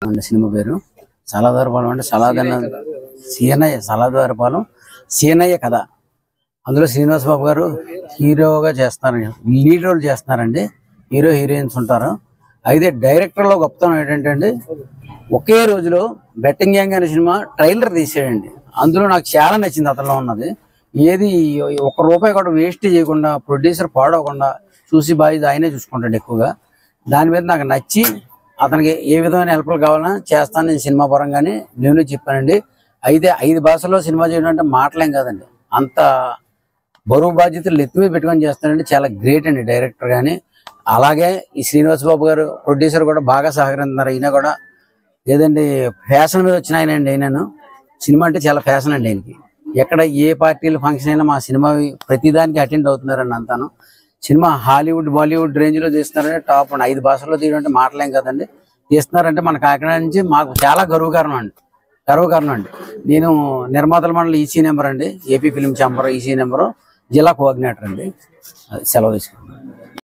అండి సినిమా పేరు సలాదవరపాలెం అంటే సలాదవరపాలెం సీనయ్య కథ. అందులో శ్రీనివాస్ బాబు గారు హీరోగా చేస్తున్నారండి, లీడ్ రోల్ చేస్తున్నారండి. హీరో హీరోయిన్స్ ఉంటారు. అయితే డైరెక్టర్లో గొప్పతనం ఏంటంటే అండి, ఒకే రోజులో బెట్టింగ్ గ్యాంగ్ అనే సినిమా ట్రైలర్ తీసేయండి. అందులో నాకు చాలా నచ్చింది. అతనిలో ఉన్నది ఏది ₹1 కూడా వేస్ట్ చేయకుండా, ప్రొడ్యూసర్ పాడవకుండా చూసి బాగా ఆయనే చూసుకుంటాడు ఎక్కువగా. దాని మీద నాకు నచ్చి అతనికి ఏ విధమైన హెల్ప్లు కావాలన్నా చేస్తాను నేను సినిమా పరంగానే నేను చెప్పానండి. అయితే 5 భాషల్లో సినిమా చేయడం అంటే మాటలేం కాదండి. అంత బరువు బాధ్యతలు ఎత్తి మీద పెట్టుకొని చేస్తానండి. చాలా గ్రేట్ అండి డైరెక్టర్ కానీ. అలాగే ఈ శ్రీనివాస్ బాబు గారు ప్రొడ్యూసర్ కూడా బాగా సహకరిస్తున్నారు. ఈయన కూడా లేదండి ఫ్యాషన్ మీద వచ్చిన ఆయన అండి. ఆయనను సినిమా అంటే చాలా ఫ్యాషన్ అండి ఆయనకి. ఎక్కడ ఏ పార్టీలు ఫంక్షన్ అయినా మా సినిమా ప్రతిదానికి అటెండ్ అవుతున్నారండి అంతాను. సినిమా హాలీవుడ్ బాలీవుడ్ రేంజ్లో తీస్తున్నారంటే టాప్ 5 భాషల్లో తీయడం అంటే మాటలేం కదండి. తీస్తున్నారంటే మన కాకినాడ నుంచి మాకు చాలా గర్వకారణం అండి. నేను నిర్మాతల మండలి ఈసీ నెంబర్ అండి, AP film chamber EC number, జిల్లా కోఆర్డినేటర్ అండి. సెలవు తీసుకున్నాను.